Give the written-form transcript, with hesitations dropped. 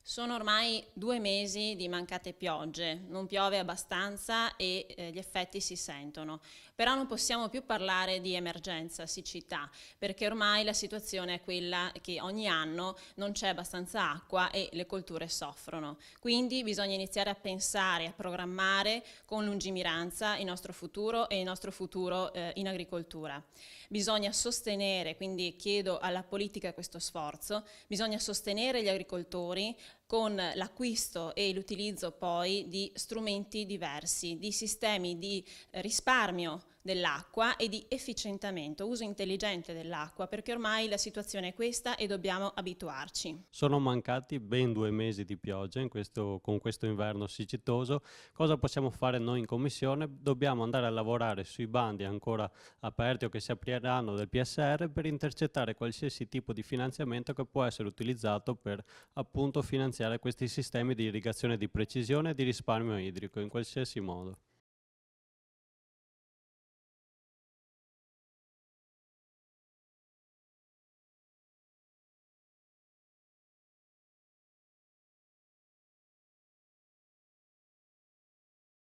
Sono ormai 2 mesi di mancate piogge, non piove abbastanza e gli effetti si sentono. Però non possiamo più parlare di emergenza siccità, perché ormai la situazione è quella che ogni anno non c'è abbastanza acqua e le colture soffrono. Quindi bisogna iniziare a pensare, a programmare con lungimiranza il nostro futuro e il nostro futuro in agricoltura. Bisogna sostenere, quindi chiedo alla politica questo sforzo, bisogna sostenere gli agricoltori con l'acquisto e l'utilizzo poi di strumenti diversi, di sistemi di risparmio dell'acqua e di efficientamento, uso intelligente dell'acqua, perché ormai la situazione è questa e dobbiamo abituarci. Sono mancati ben 2 mesi di pioggia con questo inverno siccitoso. Cosa possiamo fare noi in commissione? Dobbiamo andare a lavorare sui bandi ancora aperti o che si apriranno del PSR per intercettare qualsiasi tipo di finanziamento che può essere utilizzato per appunto finanziare questi sistemi di irrigazione di precisione e di risparmio idrico in qualsiasi modo.